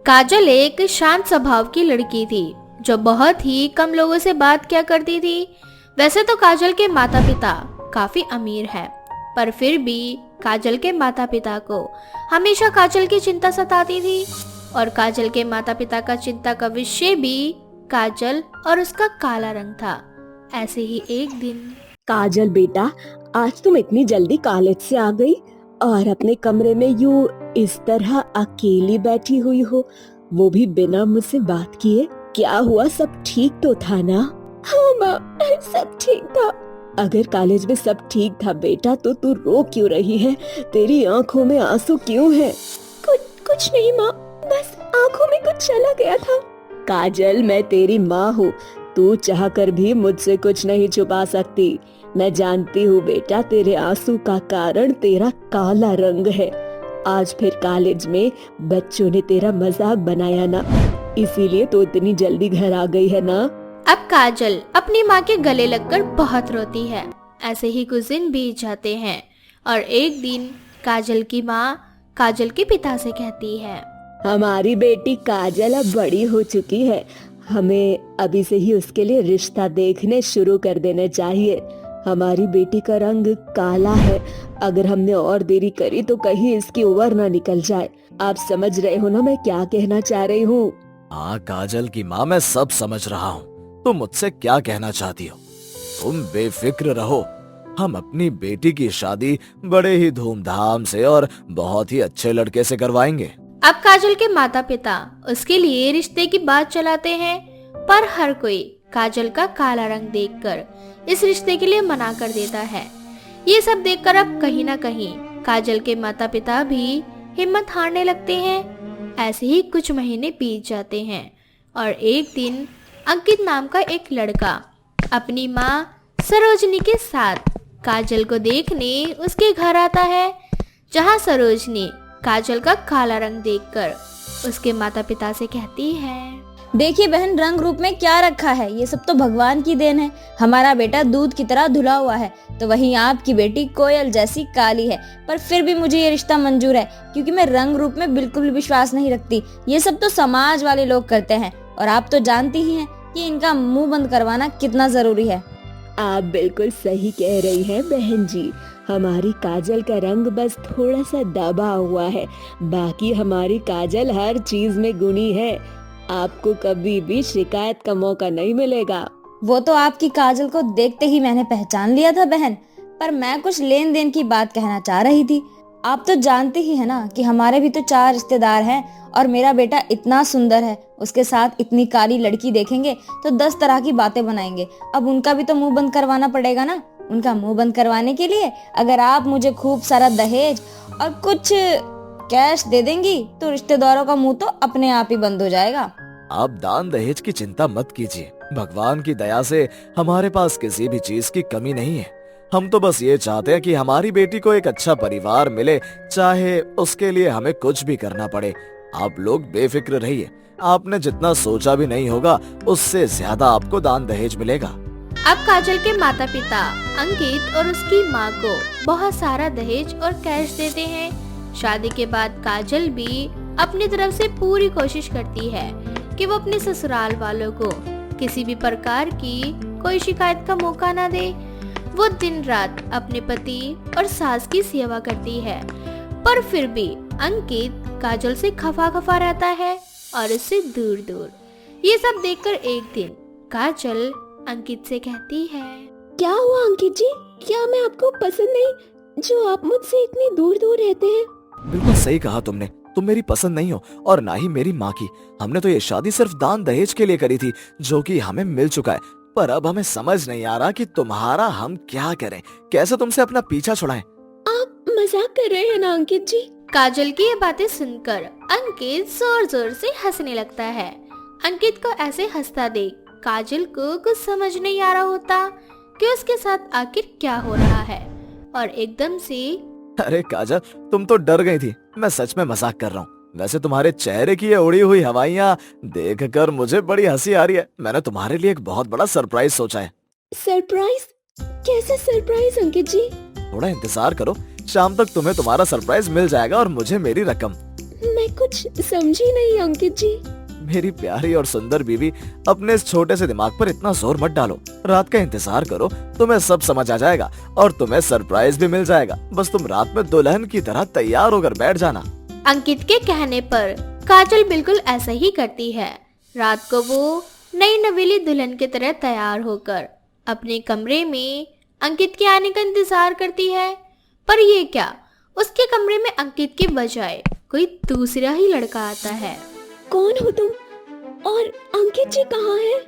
काजल एक शांत स्वभाव की लड़की थी जो बहुत ही कम लोगों से बात किया करती थी। वैसे तो काजल के माता पिता काफी अमीर हैं, पर फिर भी काजल के माता पिता को हमेशा काजल की चिंता सताती थी और काजल के माता पिता का चिंता का विषय भी काजल और उसका काला रंग था। ऐसे ही एक दिन काजल बेटा, आज तुम इतनी जल्दी कॉलेज से आ गई और अपने कमरे में यूं इस तरह अकेली बैठी हुई हो, वो भी बिना मुझसे बात किए। क्या हुआ, सब ठीक तो था ना? हाँ माँ, सब ठीक था। अगर कॉलेज में सब ठीक था बेटा, तो तू रो क्यों रही है? तेरी आंखों में आंसू क्यों है? कुछ नहीं माँ, बस आंखों में कुछ चला गया था। काजल, मैं तेरी माँ हूँ, तू चाहकर भी मुझसे कुछ नहीं छुपा सकती। मैं जानती हूँ बेटा, तेरे आंसू का कारण तेरा काला रंग है। आज फिर कॉलेज में बच्चों ने तेरा मजाक बनाया ना, इसीलिए तो इतनी जल्दी घर आ गई है ना। अब काजल अपनी माँ के गले लगकर बहुत रोती है। ऐसे ही कुछ दिन बीत जाते हैं और एक दिन काजल की माँ काजल के पिता से कहती है, हमारी बेटी काजल अब बड़ी हो चुकी है, हमें अभी से ही उसके लिए रिश्ता देखने शुरू कर देने चाहिए। हमारी बेटी का रंग काला है, अगर हमने और देरी करी तो कहीं इसकी उम्र ना निकल जाए। आप समझ रहे हो ना मैं क्या कहना चाह रही हूँ? हाँ काजल की माँ, मैं सब समझ रहा हूँ तुम मुझसे क्या कहना चाहती हो। तुम बेफिक्र रहो, हम अपनी बेटी की शादी बड़े ही धूमधाम से और बहुत ही अच्छे लड़के से करवाएंगे। अब काजल के माता पिता उसके लिए रिश्ते की बात चलाते हैं, पर हर कोई काजल का काला रंग देखकर इस रिश्ते के लिए मना कर देता है। ये सब देखकर अब कहीं ना कहीं काजल के माता पिता भी हिम्मत हारने लगते हैं। ऐसे ही कुछ महीने बीत जाते हैं और एक दिन अंकित नाम का एक लड़का अपनी माँ सरोजनी के साथ काजल को देखने उसके घर आता है, जहाँ सरोजनी काजल का काला रंग देखकर उसके माता पिता से कहती है, देखिए बहन, रंग रूप में क्या रखा है, ये सब तो भगवान की देन है। हमारा बेटा दूध की तरह धुला हुआ है, तो वहीं आपकी बेटी कोयल जैसी काली है। पर फिर भी मुझे ये रिश्ता मंजूर है, क्योंकि मैं रंग रूप में बिल्कुल भी विश्वास नहीं रखती। ये सब तो समाज वाले लोग करते हैं और आप तो जानती ही हैं कि इनका मुंह बंद करवाना कितना जरूरी है। आप बिल्कुल सही कह रही हैं बहन जी, हमारी काजल का रंग बस थोड़ा सा दबा हुआ है, बाकी हमारी काजल हर चीज में गुणी है। आपको कभी भी शिकायत का मौका नहीं मिलेगा। वो तो आपकी काजल को देखते ही मैंने पहचान लिया था बहन, पर मैं कुछ लेन देन की बात कहना चाह रही थी। आप तो जानते ही है ना कि हमारे भी तो 4 रिश्तेदार हैं और मेरा बेटा इतना सुंदर है, उसके साथ इतनी काली लड़की देखेंगे तो 10 तरह की बातें बनाएंगे। अब उनका भी तो मुंह बंद करवाना पड़ेगा ना। उनका मुंह बंद करवाने के लिए अगर आप मुझे खूब सारा दहेज और कुछ कैश दे देंगी तो रिश्तेदारों का मुंह तो अपने आप ही बंद हो जाएगा। आप दान दहेज की चिंता मत कीजिए, भगवान की दया से हमारे पास किसी भी चीज की कमी नहीं है। हम तो बस ये चाहते हैं कि हमारी बेटी को एक अच्छा परिवार मिले, चाहे उसके लिए हमें कुछ भी करना पड़े। आप लोग बेफिक्र रहिए, आपने जितना सोचा भी नहीं होगा उससे ज्यादा आपको दान दहेज मिलेगा। अब काजल के माता पिता अंकित और उसकी माँ को बहुत सारा दहेज और कैश देते हैं। शादी के बाद काजल भी अपनी तरफ से पूरी कोशिश करती है कि वो अपने ससुराल वालों को किसी भी प्रकार की कोई शिकायत का मौका ना दे। वो दिन रात अपने पति और सास की सेवा करती है, पर फिर भी अंकित काजल से खफा खफा रहता है और उससे दूर दूर। ये सब देखकर एक दिन काजल अंकित से कहती है, क्या हुआ अंकित जी, क्या मैं आपको पसंद नहीं जो आप मुझसे इतनी दूर दूर रहते हैं? बिल्कुल सही कहा तुमने, तुम मेरी पसंद नहीं हो और ना ही मेरी माँ की। हमने तो ये शादी सिर्फ दान दहेज के लिए करी थी, जो कि हमें मिल चुका है। पर अब हमें समझ नहीं आ रहा कि तुम्हारा हम क्या करें, कैसे तुमसे अपना पीछा छुड़ाएं। आप मजाक कर रहे हैं ना अंकित जी? काजल की ये बातें सुनकर अंकित जोर जोर से हंसने लगता है। अंकित को ऐसे हंसता देख काजल को कुछ समझ नहीं आ रहा होता कि उसके साथ आखिर क्या हो रहा है, और एकदम से, अरे काजल, तुम तो डर गई थी, मैं सच में मजाक कर रहा हूँ। वैसे तुम्हारे चेहरे की ये उड़ी हुई हवाइयाँ देखकर मुझे बड़ी हंसी आ रही है। मैंने तुम्हारे लिए एक बहुत बड़ा सरप्राइज सोचा है। सरप्राइज? कैसे सरप्राइज अंकित जी? थोड़ा इंतजार करो, शाम तक तुम्हें तुम्हारा सरप्राइज मिल जाएगा और मुझे मेरी रकम। मैं कुछ समझी नहीं अंकित जी। मेरी प्यारी और सुंदर बीवी, अपने इस छोटे से दिमाग पर इतना जोर मत डालो। रात का इंतजार करो, तुम्हें सब समझ आ जाएगा और तुम्हें सरप्राइज भी मिल जाएगा। बस तुम रात में दुल्हन की तरह तैयार होकर बैठ जाना। अंकित के कहने पर काजल बिल्कुल ऐसा ही करती है। रात को वो नई नवेली दुल्हन की तरह तैयार होकर अपने कमरे में अंकित के आने का इंतजार करती है। पर ये क्या, उसके कमरे में अंकित के बजाय कोई दूसरा ही लड़का आता है। कौन हो तुम और अंकित जी कहाँ हैं?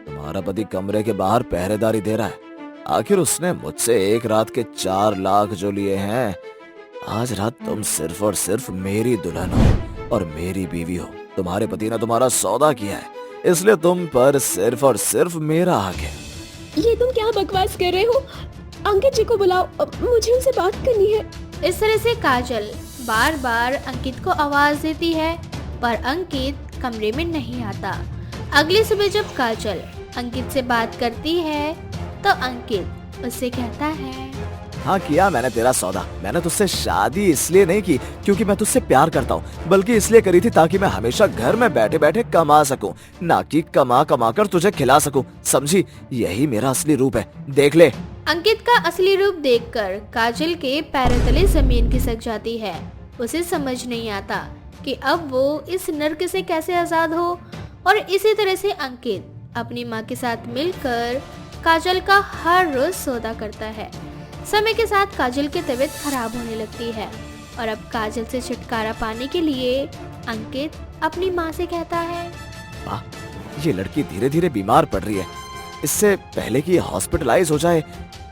तुम्हारा पति कमरे के बाहर पहरेदारी दे रहा है। आखिर उसने मुझसे एक रात के 4 लाख जो लिए हैं, आज रात तुम सिर्फ और सिर्फ मेरी दुल्हन हो और मेरी बीवी हो। तुम्हारे पति ने तुम्हारा सौदा किया है, इसलिए तुम पर सिर्फ और सिर्फ मेरा हक है। ये तुम क्या बकवास कर रहे हो? अंकित जी को बुलाओ, मुझे उनसे बात करनी है। इस तरह से काजल बार बार अंकित को आवाज देती है, पर अंकित कमरे में नहीं आता। अगली सुबह जब काजल अंकित से बात करती है तो अंकित उससे कहता है, हाँ किया मैंने तेरा सौदा। मैंने तुझसे शादी इसलिए नहीं की क्योंकि मैं तुझसे प्यार करता हूँ, बल्कि इसलिए करी थी ताकि मैं हमेशा घर में बैठे बैठे कमा सकूं, ना कि कमा कमा कर तुझे खिला सकूं। समझी? यही मेरा असली रूप है, देख ले। अंकित का असली रूप देखकर काजल के पैरों तले जमीन खिसक जाती है। उसे समझ नहीं आता कि अब वो इस नर्क से कैसे आजाद हो। और इसी तरह से अंकित अपनी माँ के साथ मिलकर काजल का हर रोज सौदा करता है। समय के साथ काजल की तबीयत खराब होने लगती है और अब काजल से छुटकारा पाने के लिए अंकित अपनी माँ से कहता है, माँ, ये लड़की धीरे धीरे बीमार पड़ रही है। इससे पहले कि ये हॉस्पिटलाइज हो जाए,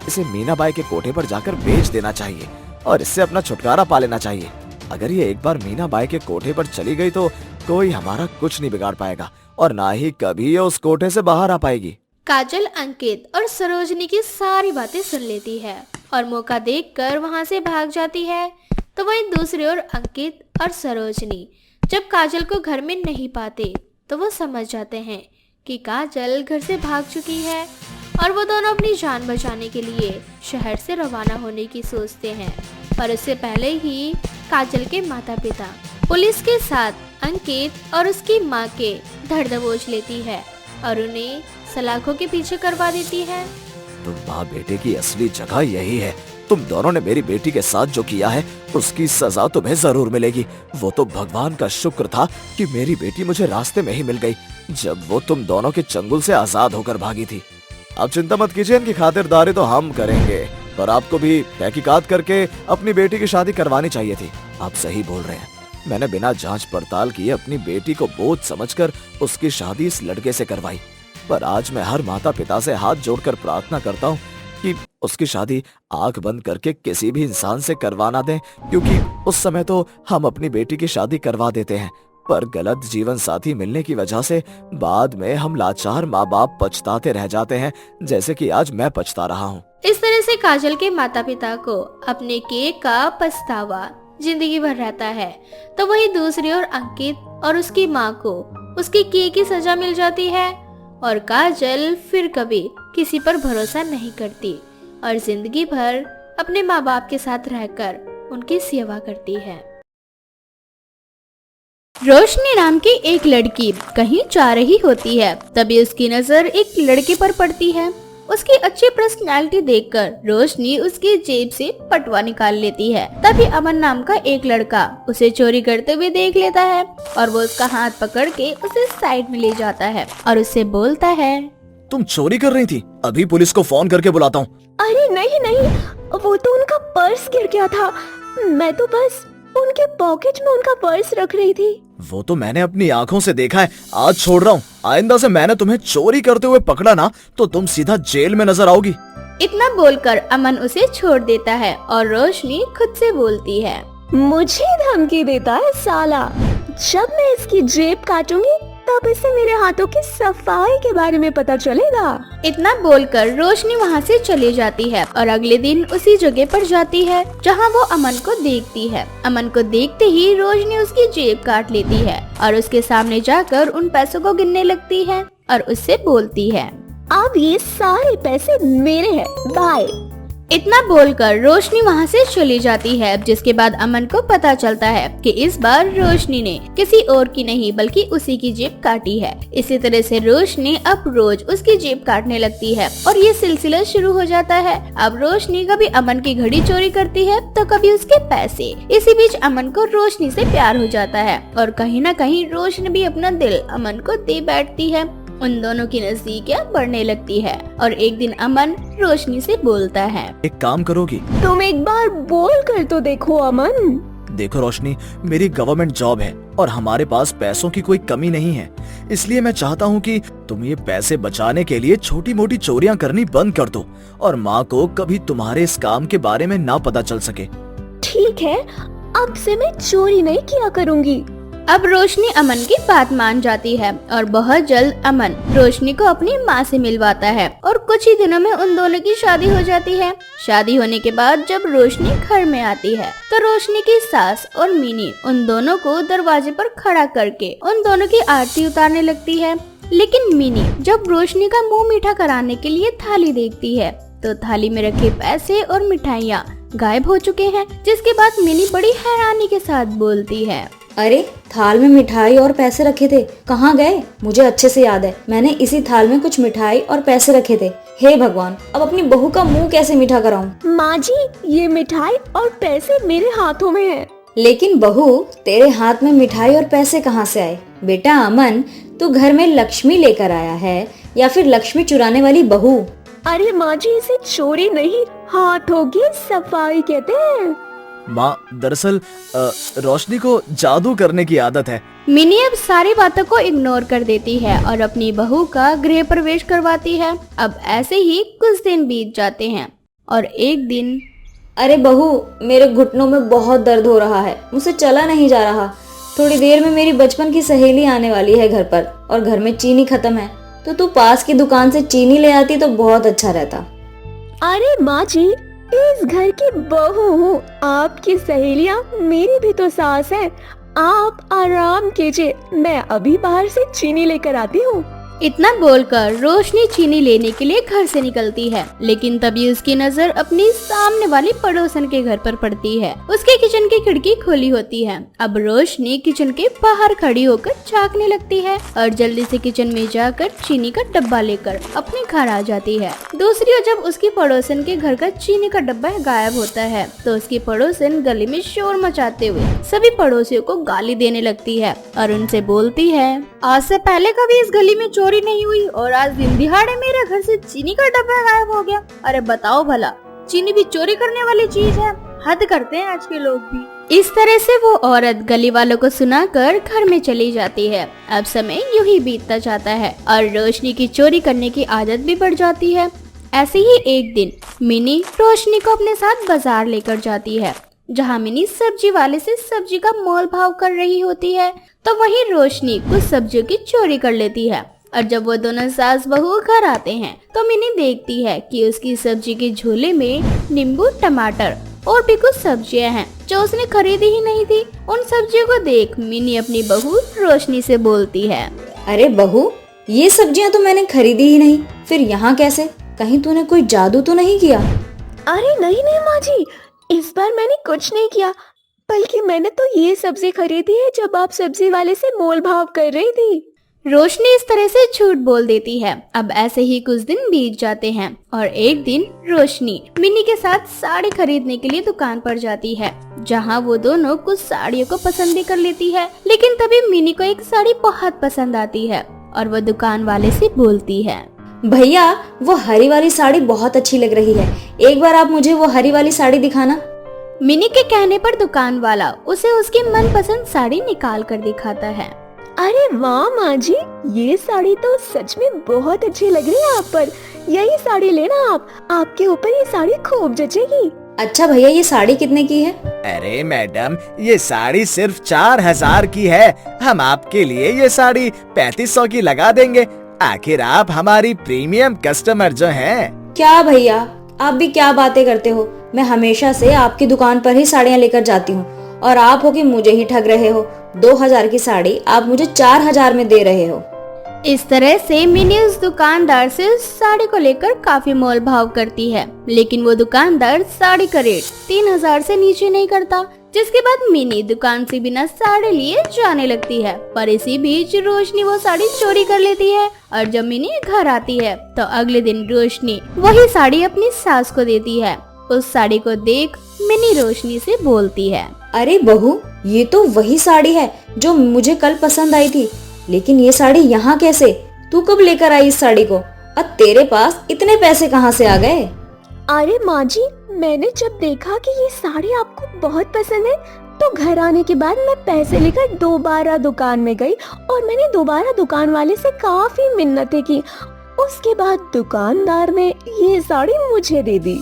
इसे मीनाबाई के कोठे पर जाकर बेच देना चाहिए और इससे अपना छुटकारा पा लेना चाहिए। अगर ये एक बार मीनाबाई के कोठे पर चली गई तो कोई हमारा कुछ नहीं बिगाड़ पाएगा और ना ही कभी ये उस कोठे से बाहर आ पाएगी। काजल अंकित और सरोजनी की सारी बातें सुन लेती है और मौका देखकर वहां से भाग जाती है। तो वहीं दूसरी ओर अंकित और सरोजनी जब काजल को घर में नहीं पाते तो वो समझ जाते हैं कि काजल घर से भाग चुकी है और वो दोनों अपनी जान बचाने के लिए शहर से रवाना होने की सोचते हैं। पर उससे पहले ही काजल के माता पिता पुलिस के साथ अंकित और उसकी माँ के धड़ दबोच लेती है और उन्हें सलाखों के पीछे करवा देती है। तुम माँ बेटे की असली जगह यही है। तुम दोनों ने मेरी बेटी के साथ जो किया है उसकी सजा तुम्हें जरूर मिलेगी। वो तो भगवान का शुक्र था कि मेरी बेटी मुझे रास्ते में ही मिल गई जब वो तुम दोनों के चंगुल से आजाद होकर भागी थी। अब चिंता मत कीजिए, इनकी खातिरदारी तो हम करेंगे, पर आपको भी तहकीकात करके अपनी बेटी की शादी करवानी चाहिए थी। आप सही बोल रहे हैं, मैंने बिना जांच पड़ताल किए अपनी बेटी को बोझ समझकर उसकी शादी इस लड़के से करवाई। पर आज मैं हर माता पिता से हाथ जोड़कर प्रार्थना करता हूँ कि उसकी शादी आंख बंद करके किसी भी इंसान से करवाना दें, क्योंकि उस समय तो हम अपनी बेटी की शादी करवा देते हैं, पर गलत जीवन साथी मिलने की वजह से बाद में हम लाचार माँ बाप पछताते रह जाते हैं, जैसे कि आज मैं पछता रहा हूँ। इस तरह से काजल के माता पिता को अपने किए का पछतावा जिंदगी भर रहता है। तो वही दूसरी ओर अंकित और उसकी माँ को उसके किए की सजा मिल जाती है और काजल फिर कभी किसी पर भरोसा नहीं करती और जिंदगी भर अपने माँ बाप के साथ रहकर उनकी सेवा करती है। रोशनी नाम की एक लड़की कहीं जा रही होती है, तभी उसकी नजर एक लड़के पर पड़ती है। उसकी अच्छी पर्सनैलिटी देखकर रोशनी उसकी जेब से पटवा निकाल लेती है। तभी अमन नाम का एक लड़का उसे चोरी करते हुए देख लेता है और वो उसका हाथ पकड़ के उसे साइड में ले जाता है और उससे बोलता है, तुम चोरी कर रही थी? अभी पुलिस को फोन करके बुलाता हूँ। अरे नहीं नहीं, वो तो उनका पर्स गिर गया था। मैं तो बस उनके पॉकेट में उनका पर्स रख रही थी। वो तो मैंने अपनी आंखों से देखा है। आज छोड़ रहा हूँ। आइंदा से मैंने तुम्हें चोरी करते हुए पकड़ा ना तो तुम सीधा जेल में नजर आओगी। इतना बोलकर अमन उसे छोड़ देता है और रोशनी खुद से बोलती है, मुझे धमकी देता है साला। जब मैं इसकी जेब काटूंगी तब इसे मेरे हाथों की सफाई के बारे में पता चलेगा। इतना बोलकर रोशनी वहाँ से चली जाती है और अगले दिन उसी जगह पर जाती है जहाँ वो अमन को देखती है। अमन को देखते ही रोशनी उसकी जेब काट लेती है और उसके सामने जाकर उन पैसों को गिनने लगती है और उससे बोलती है, अब ये सारे पैसे मेरे हैं, बाय। इतना बोलकर रोशनी वहाँ से चली जाती है, जिसके बाद अमन को पता चलता है कि इस बार रोशनी ने किसी और की नहीं बल्कि उसी की जेब काटी है। इसी तरह से रोशनी अब रोज उसकी जेब काटने लगती है और ये सिलसिला शुरू हो जाता है। अब रोशनी कभी अमन की घड़ी चोरी करती है तो कभी उसके पैसे। इसी बीच अमन को रोशनी से प्यार हो जाता है और कहीं न कहीं रोशनी भी अपना दिल अमन को दे बैठती है। उन दोनों की नजदीकियां बढ़ने लगती है और एक दिन अमन रोशनी से बोलता है, एक काम करोगी? तुम एक बार बोल कर तो देखो अमन। देखो रोशनी, मेरी गवर्नमेंट जॉब है और हमारे पास पैसों की कोई कमी नहीं है, इसलिए मैं चाहता हूँ कि तुम ये पैसे बचाने के लिए छोटी मोटी चोरियाँ करनी बंद कर दो और माँ को कभी तुम्हारे इस काम के बारे में ना पता चल सके। ठीक है, अब से मैं चोरी नहीं किया करूँगी। अब रोशनी अमन की बात मान जाती है और बहुत जल्द अमन रोशनी को अपनी माँ से मिलवाता है और कुछ ही दिनों में उन दोनों की शादी हो जाती है। शादी होने के बाद जब रोशनी घर में आती है तो रोशनी की सास और मिनी उन दोनों को दरवाजे पर खड़ा करके उन दोनों की आरती उतारने लगती है। लेकिन मिनी जब रोशनी का मुंह मीठा कराने के लिए थाली देखती है तो थाली में रखे पैसे और मिठाइयाँ गायब हो चुके हैं, जिसके बाद मिनी बड़ी हैरानी के साथ बोलती है, अरे थाल में मिठाई और पैसे रखे थे, कहाँ गए? मुझे अच्छे से याद है, मैंने इसी थाल में कुछ मिठाई और पैसे रखे थे। हे भगवान, अब अपनी बहू का मुंह कैसे मीठा कराऊं? माँ जी, ये मिठाई और पैसे मेरे हाथों में है। लेकिन बहू, तेरे हाथ में मिठाई और पैसे कहाँ से आए? बेटा अमन, तू घर में लक्ष्मी लेकर आया है या फिर लक्ष्मी चुराने वाली बहू? अरे माँ जी, इसे चोरी नहीं, हाथों की सफाई कहते हैं। माँ, दरअसल रोशनी को जादू करने की आदत है। मिनी अब सारी बातों को इग्नोर कर देती है और अपनी बहू का गृह प्रवेश करवाती है। अब ऐसे ही कुछ दिन बीत जाते हैं और एक दिन, अरे बहू, मेरे घुटनों में बहुत दर्द हो रहा है, मुझसे चला नहीं जा रहा। थोड़ी देर में मेरी बचपन की सहेली आने वाली है घर पर और घर में चीनी खत्म है, तो तू पास की दुकान से चीनी ले आती तो बहुत अच्छा रहता। अरे माँ जी, इस घर की बहू हूँ, आपकी सहेलियाँ मेरी भी तो सास है। आप आराम कीजिए, मैं अभी बाहर से चीनी लेकर आती हूँ। इतना बोलकर रोशनी चीनी लेने के लिए घर से निकलती है, लेकिन तभी उसकी नजर अपनी सामने वाली पड़ोसन के घर पर पड़ती है। उसके किचन की खिड़की खुली होती है। अब रोशनी किचन के बाहर खड़ी होकर झांकने लगती है और जल्दी से किचन में जाकर चीनी का डब्बा लेकर अपने घर आ जाती है। दूसरी ओर जब उसकी पड़ोसन के घर का चीनी का डब्बा गायब होता है तो उसकी पड़ोसन गली में शोर मचाते हुए सभी पड़ोसियों को गाली देने लगती है और उनसे बोलती है, आज से पहले कभी इस गली में चोरी नहीं हुई और आज दिन दिहाड़े मेरे घर से चीनी का डब्बा गायब हो गया। अरे बताओ भला, चीनी भी चोरी करने वाली चीज है? हद करते हैं आज के लोग भी। इस तरह से वो औरत गली वालों को सुनाकर घर में चली जाती है। अब समय यूं ही बीतता जाता है और रोशनी की चोरी करने की आदत भी बढ़ जाती है। ऐसे ही एक दिन मिनी रोशनी को अपने साथ बाजार लेकर जाती है, जहाँ मिनी सब्जी वाले से सब्जी का मोल भाव कर रही होती है, तो वहीं रोशनी कुछ सब्जियों की चोरी कर लेती है। और जब वो दोनों सास बहू घर आते हैं तो मिनी देखती है कि उसकी सब्जी के झोले में नींबू, टमाटर और भी कुछ सब्जियां हैं जो उसने खरीदी ही नहीं थी। उन सब्जियों को देख मिनी अपनी बहू रोशनी से बोलती है, अरे बहू, ये सब्जियां तो मैंने खरीदी ही नहीं, फिर यहाँ कैसे? कहीं तूने कोई जादू तो नहीं किया? अरे नहीं नहीं माँ जी, इस बार मैंने कुछ नहीं किया, बल्कि मैंने तो ये सब्जी खरीदी है जब आप सब्जी वाले से मोल भाव कर रही थी। रोशनी इस तरह से झूठ बोल देती है। अब ऐसे ही कुछ दिन बीत जाते हैं और एक दिन रोशनी मिनी के साथ साड़ी खरीदने के लिए दुकान पर जाती है, जहां वो दोनों कुछ साड़ियों को पसंद भी कर लेती है। लेकिन तभी मिनी को एक साड़ी बहुत पसंद आती है और वो दुकान वाले से बोलती है, भैया, वो हरी वाली साड़ी बहुत अच्छी लग रही है, एक बार आप मुझे वो हरी वाली साड़ी दिखाना। मिनी के कहने पर दुकान वाला उसे उसकी मनपसंद साड़ी निकाल कर दिखाता है। अरे वाह माँ जी, ये साड़ी तो सच में बहुत अच्छी लग रही है आप पर, यही साड़ी लेना आप, आपके ऊपर ये साड़ी खूब जचेगी। अच्छा भैया, ये साड़ी कितने की है? अरे मैडम, ये साड़ी सिर्फ 4000 की है। हम आपके लिए ये साड़ी 3500 की लगा देंगे। आखिर आप हमारी प्रीमियम कस्टमर जो हैं। क्या भैया, आप भी क्या बातें करते हो? मैं हमेशा से आपकी दुकान पर ही साड़ियाँ लेकर जाती हूँ और आप हो कि मुझे ही ठग रहे हो। 2000 की साड़ी आप मुझे 4000 में दे रहे हो। इस तरह से मिनी उस दुकानदार से उस साड़ी को लेकर काफी मोल भाव करती है, लेकिन वो दुकानदार साड़ी का रेट 3000 से नीचे नहीं करता। जिसके बाद मिनी दुकान से बिना साड़ी लिए जाने लगती है, पर इसी बीच रोशनी वो साड़ी चोरी कर लेती है और जब मिनी घर आती है तो अगले दिन रोशनी वही साड़ी अपनी सास को देती है। उस साड़ी को देख मिनी रोशनी से बोलती है, अरे बहू, ये तो वही साड़ी है जो मुझे कल पसंद आई थी, लेकिन ये साड़ी यहाँ कैसे? तू कब लेकर आई इस साड़ी को? और तेरे पास इतने पैसे कहाँ से आ गए? अरे माँ जी, मैंने जब देखा कि ये साड़ी आपको बहुत पसंद है तो घर आने के बाद मैं पैसे लेकर दोबारा दुकान में गई और मैंने दोबारा दुकान वाले से काफी मिन्नतें की। उसके बाद दुकानदार ने ये साड़ी मुझे दे दी।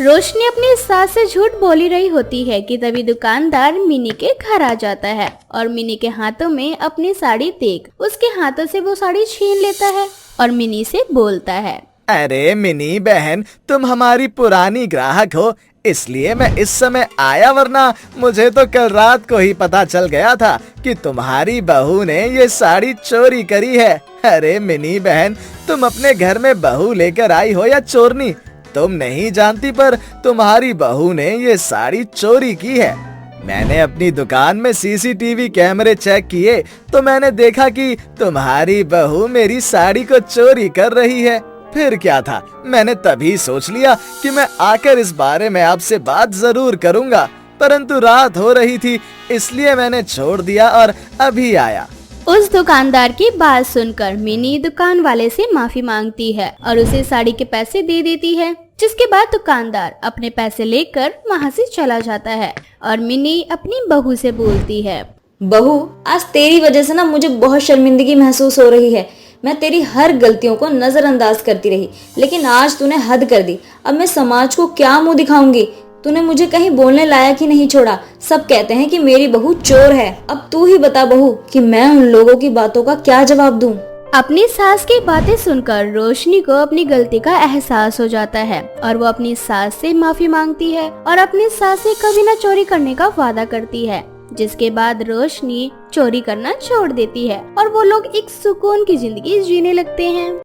रोशनी अपनी सास से झूठ बोली रही होती है कि तभी दुकानदार मिनी के घर आ जाता है और मिनी के हाथों में अपनी साड़ी देख उसके हाथों से वो साड़ी छीन लेता है और मिनी से बोलता है, अरे मिनी बहन, तुम हमारी पुरानी ग्राहक हो, इसलिए मैं इस समय आया, वरना मुझे तो कल रात को ही पता चल गया था कि तुम्हारी बहू ने ये साड़ी चोरी करी है। अरे मिनी बहन, तुम अपने घर में बहू लेकर आई हो या चोरनी, तुम नहीं जानती, पर तुम्हारी बहू ने ये साड़ी चोरी की है। मैंने अपनी दुकान में सीसीटीवी कैमरे चेक किए तो मैंने देखा कि तुम्हारी बहू मेरी साड़ी को चोरी कर रही है। फिर क्या था, मैंने तभी सोच लिया कि मैं आकर इस बारे में आपसे बात जरूर करूंगा, परंतु रात हो रही थी इसलिए मैंने छोड़ दिया और अभी आया। उस दुकानदार की बात सुनकर मिनी दुकान वाले से माफी मांगती है और उसे साड़ी के पैसे दे देती है। जिसके बाद दुकानदार अपने पैसे लेकर वहाँ से चला जाता है और मिनी अपनी बहू से बोलती है, बहू, आज तेरी वजह से ना मुझे बहुत शर्मिंदगी महसूस हो रही है। मैं तेरी हर गलतियों को नजरअंदाज करती रही, लेकिन आज तूने हद कर दी। अब मैं समाज को क्या मुंह दिखाऊंगी? तूने मुझे कहीं बोलने लायक ही नहीं छोड़ा। सब कहते हैं कि मेरी बहू चोर है। अब तू ही बता बहू कि मैं उन लोगों की बातों का क्या जवाब दूं? अपनी सास की बातें सुनकर रोशनी को अपनी गलती का एहसास हो जाता है और वो अपनी सास से माफी मांगती है और अपनी सास से कभी न चोरी करने का वादा करती है। जिसके बाद रोशनी चोरी करना छोड़ देती है और वो लोग एक सुकून की जिंदगी जीने लगते हैं।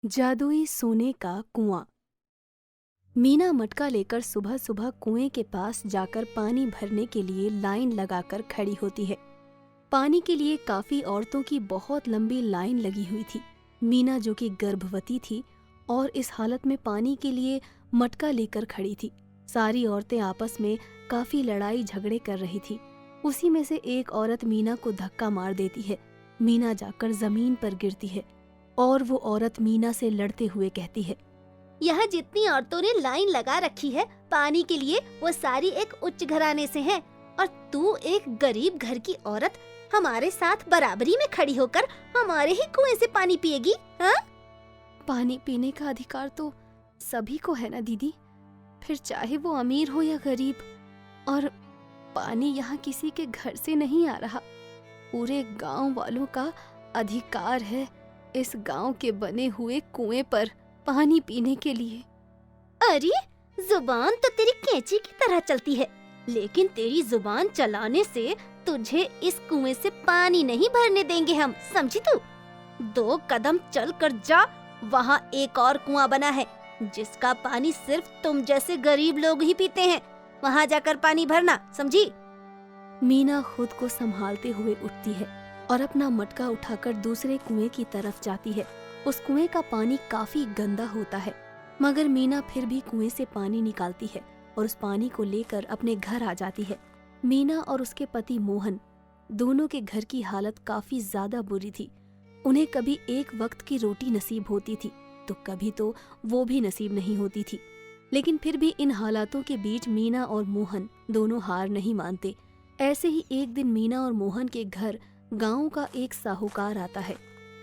जादुई सोने का कुआं। मीना मटका लेकर सुबह सुबह कुएं के पास जाकर पानी भरने के लिए लाइन लगाकर खड़ी होती है। पानी के लिए काफी औरतों की बहुत लंबी लाइन लगी हुई थी। मीना, जो कि गर्भवती थी और इस हालत में पानी के लिए मटका लेकर खड़ी थी। सारी औरतें आपस में काफी लड़ाई झगड़े कर रही थी। उसी में से एक औरत मीना को धक्का मार देती है। मीना जाकर जमीन पर गिरती है और वो औरत मीना से लड़ते हुए कहती है, यहाँ जितनी औरतों ने लाइन लगा रखी है पानी के लिए, वो सारी एक उच्च घराने से हैं, और तू एक गरीब घर की औरत हमारे साथ बराबरी में खड़ी होकर हमारे ही कुएं से पानी पिएगी? हाँ? पानी पीने का अधिकार तो सभी को है ना दीदी, फिर चाहे वो अमीर हो या गरीब। और पानी यहाँ किसी के घर से नहीं आ रहा, पूरे गांव वालों का अधिकार है इस गांव के बने हुए कुएं पर पानी पीने के लिए। अरे जुबान तो तेरी कैंची की तरह चलती है, लेकिन तेरी जुबान चलाने से तुझे इस कुएं से पानी नहीं भरने देंगे हम, समझी तू? 2 कदम चल कर जा, वहाँ एक और कुआं बना है जिसका पानी सिर्फ तुम जैसे गरीब लोग ही पीते हैं, वहाँ जाकर पानी भरना, समझी? मीना खुद को संभालते हुए उठती है और अपना मटका उठाकर दूसरे कुएं की तरफ जाती है। उस कुएं का पानी काफी गंदा होता है, मगर मीना फिर भी कुएं से पानी निकालती है और उस पानी को लेकर अपने घर आ जाती है। मीना और उसके पति मोहन दोनों के घर की हालत काफी ज्यादा बुरी थी। उन्हें कभी एक वक्त की रोटी नसीब होती थी तो कभी तो वो भी नसीब नहीं होती थी। लेकिन फिर भी इन हालातों के बीच मीना और मोहन दोनों हार नहीं मानते। ऐसे ही एक दिन मीना और मोहन के घर गांव का एक साहूकार आता है।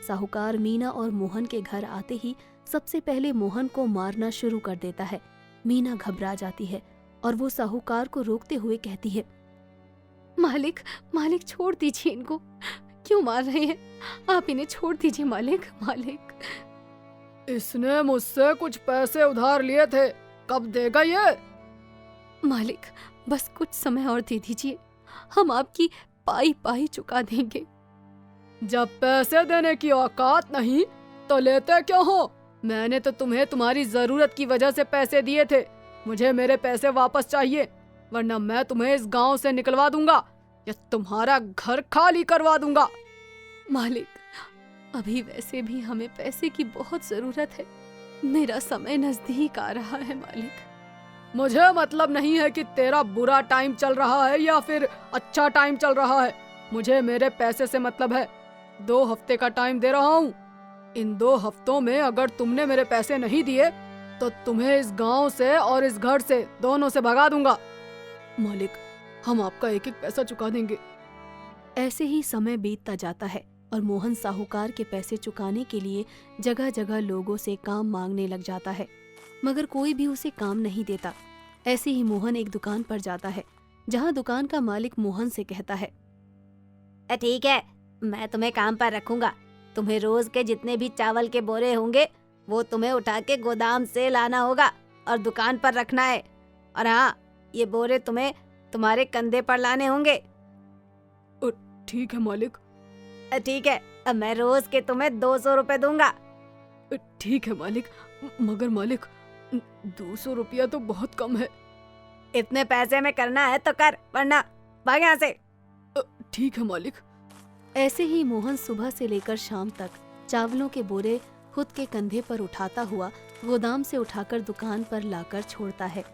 साहूकार मीना और मोहन के घर आते ही सबसे पहले मोहन को मारना शुरू कर देता है। मीना घबरा जाती है और वो साहूकार को रोकते हुए कहती है, मालिक, मालिक छोड़ दीजिए इनको, क्यों मार रहे हैं? आप इन्हें छोड़ दीजिए मालिक, मालिक। इसने मुझसे कुछ पैसे उधार लिए थे, कब देगा ये? मालिक, बस कुछ समय और दे दीजिए, हम आपकी पाई पाई चुका देंगे। जब पैसे देने की औकात नहीं तो लेते क्यों हो? मैंने तो तुम्हें तुम्हारी जरूरत की वजह से पैसे दिए थे। मुझे मेरे पैसे वापस चाहिए, वरना मैं तुम्हें इस गांव से निकलवा दूंगा या तुम्हारा घर खाली करवा दूंगा। मालिक, अभी वैसे भी हमें पैसे की बहुत जरूरत है। मेरा समय नजदीक आ रहा है मालिक। मुझे मतलब नहीं है कि तेरा बुरा टाइम चल रहा है या फिर अच्छा टाइम चल रहा है। मुझे मेरे पैसे से मतलब है। 2 हफ्ते का टाइम दे रहा हूँ। इन 2 हफ्तों में अगर तुमने मेरे पैसे नहीं दिए तो तुम्हें इस गांव से और इस घर से दोनों से भगा दूंगा। मालिक, हम आपका एक एक पैसा चुका देंगे। ऐसे ही समय बीतता जाता है और मोहन साहूकार के पैसे चुकाने के लिए जगह जगह लोगों से काम मांगने लग जाता है, मगर कोई भी उसे काम नहीं देता। ऐसे ही मोहन एक दुकान पर जाता है, जहाँ दुकान का मालिक मोहन से कहता है, ठीक है, मैं तुम्हें काम पर रखूंगा। तुम्हें रोज के जितने भी चावल के बोरे होंगे वो तुम्हें उठा के गोदाम से लाना होगा और दुकान पर रखना है। और हाँ, ये बोरे तुम्हें तुम्हारे कंधे पर लाने होंगे। ठीक है मालिक। ठीक है, अब मैं रोज के तुम्हें 200 रुपए दूंगा। ठीक है मालिक, मगर मालिक 200 रुपया तो बहुत कम है। इतने पैसे में करना है तो कर, वरना भाग यहाँ से। ठीक है मालिक। ऐसे ही मोहन सुबह से लेकर शाम तक चावलों के बोरे खुद के कंधे पर उठाता हुआ गोदाम से उठाकर दुकान पर लाकर छोड़ता है।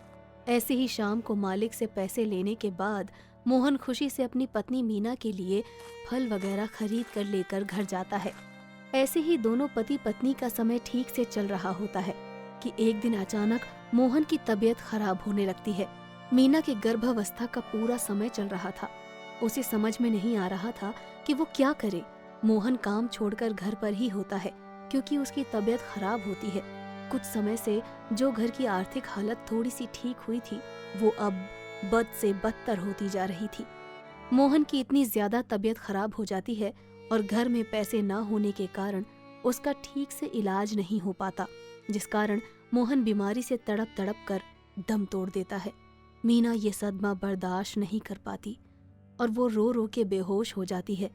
ऐसे ही शाम को मालिक से पैसे लेने के बाद मोहन खुशी से अपनी पत्नी मीना के लिए फल वगैरह खरीद कर लेकर घर जाता है। ऐसे ही दोनों पति पत्नी का समय ठीक से चल रहा होता है कि एक दिन अचानक मोहन की तबीयत खराब होने लगती है। मीना की गर्भावस्था का पूरा समय चल रहा था। उसे समझ में नहीं आ रहा था कि वो क्या करे। मोहन काम छोड़कर घर पर ही होता है क्योंकि उसकी तबीयत खराब होती है। कुछ समय से जो घर की आर्थिक हालत थोड़ी सी ठीक हुई थी, वो अब बद से बदतर होती जा रही थी। मोहन की इतनी ज्यादा तबीयत खराब हो जाती है और घर में पैसे न होने के कारण उसका ठीक से इलाज नहीं हो पाता, जिस कारण मोहन बीमारी से तड़प तड़प कर दम तोड़ देता है। मीना ये सदमा बर्दाश्त नहीं कर पाती और वो रो रो के बेहोश हो जाती है।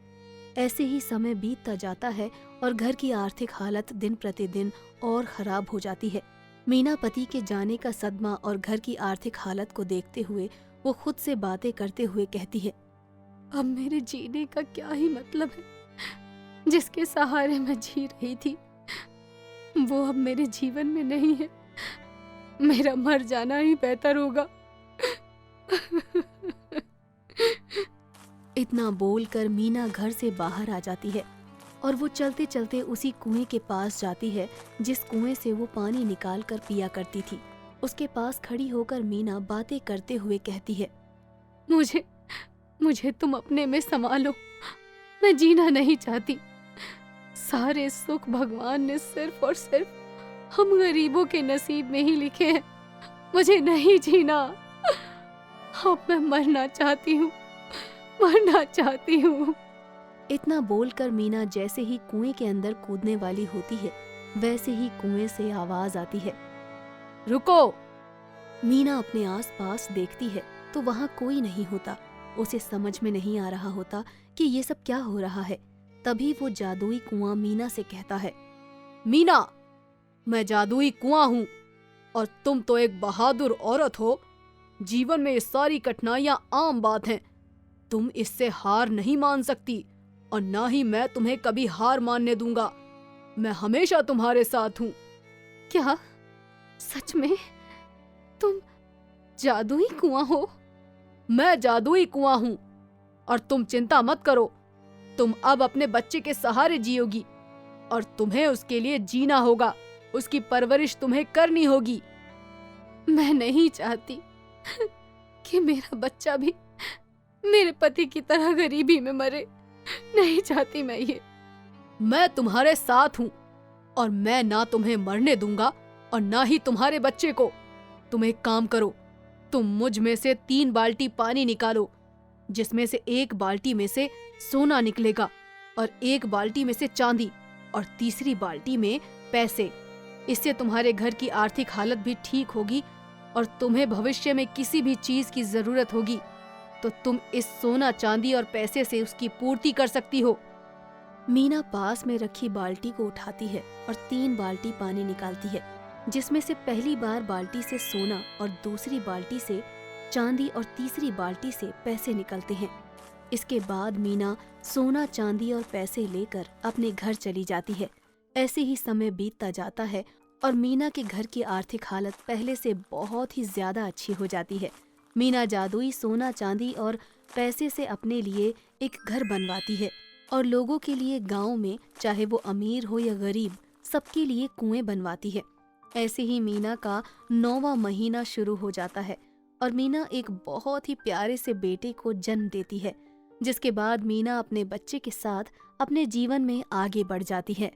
ऐसे ही समय बीतता जाता है और घर की आर्थिक हालत दिन प्रतिदिन और खराब हो जाती है। मीना पति के जाने का सदमा और घर की आर्थिक हालत को देखते हुए वो खुद से बातें करते हुए कहती है, अब मेरे जीने का क्या ही मतलब है। जिसके सहारे मैं जी रही थी वो अब मेरे जीवन में नहीं है। मेरा मर जाना ही बेहतर होगा। इतना बोलकर मीना घर से बाहर आ जाती है और वो चलते चलते उसी कुएं के पास जाती है जिस कुएं से वो पानी निकाल कर पिया करती थी। उसके पास खड़ी होकर मीना बातें करते हुए कहती है, मुझे तुम अपने में संभालो। मैं जीना नहीं चाहती। सारे सुख भगवान ने सिर्फ और सिर्फ हम गरीबों के नसीब में ही लिखे हैं। मुझे नहीं जीना। अब मैं मरना चाहती हूँ। इतना बोलकर मीना जैसे ही कुएं के अंदर कूदने वाली होती है, वैसे ही कुएं से आवाज आती है, रुको। मीना अपने आसपास देखती है तो वहाँ कोई नहीं होता। उसे समझ में नहीं आ रहा होता कि ये सब क्या हो रहा है। तभी वो जादुई कुआं मीना से कहता है, मीना, मैं जादुई कुआं हूँ और तुम तो एक बहादुर औरत हो। जीवन में ये सारी कठिनाइयां आम बात हैं। तुम इससे हार नहीं मान सकती और ना ही मैं तुम्हें कभी हार मानने दूंगा। मैं हमेशा तुम्हारे साथ हूँ। क्या सच में तुम जादुई कुआं हो? मैं जादुई कुआं हूँ और तुम चिंता मत करो। तुम अब अपने बच्चे के सहारे जियोगी और तुम्हें उसके लिए जीना होगा। उसकी परवरिश तुम्हें करनी होगी। मैं नहीं चाहती कि मेरा बच्चा भी मेरे पति की तरह गरीबी में मरे। नहीं चाहती मैं ये। मैं तुम्हारे साथ हूँ और मैं ना तुम्हें मरने दूंगा और ना ही तुम्हारे बच्चे को। तुम एक काम करो, तुम मुझ में से 3 बाल्टी पानी निकालो, जिसमें से 1 बाल्टी में से सोना निकलेगा और 1 बाल्टी में से चांदी और तीसरी बाल्टी में पैसे। इससे तुम्हारे घर की आर्थिक हालत भी ठीक होगी और तुम्हें भविष्य में किसी भी चीज की जरूरत होगी तो तुम इस सोना चांदी और पैसे से उसकी पूर्ति कर सकती हो। मीना पास में रखी बाल्टी को उठाती है और 3 बाल्टी पानी निकालती है, जिसमें से पहली बाल्टी से सोना और दूसरी बाल्टी से चांदी और तीसरी बाल्टी से पैसे निकलते हैं। इसके बाद मीना सोना, चांदी और पैसे लेकर अपने घर चली जाती है। ऐसे ही समय बीतता जाता है और मीना के घर की आर्थिक हालत पहले से बहुत ही ज्यादा अच्छी हो जाती है। मीना जादुई सोना, चांदी और पैसे से अपने लिए एक घर बनवाती है और लोगों के लिए गांव में, चाहे वो अमीर हो या गरीब, सबके लिए कुएं बनवाती है। ऐसे ही मीना का 9वां महीना शुरू हो जाता है और मीना एक बहुत ही प्यारे से बेटे को जन्म देती है, जिसके बाद मीना अपने बच्चे के साथ अपने जीवन में आगे बढ़ जाती है।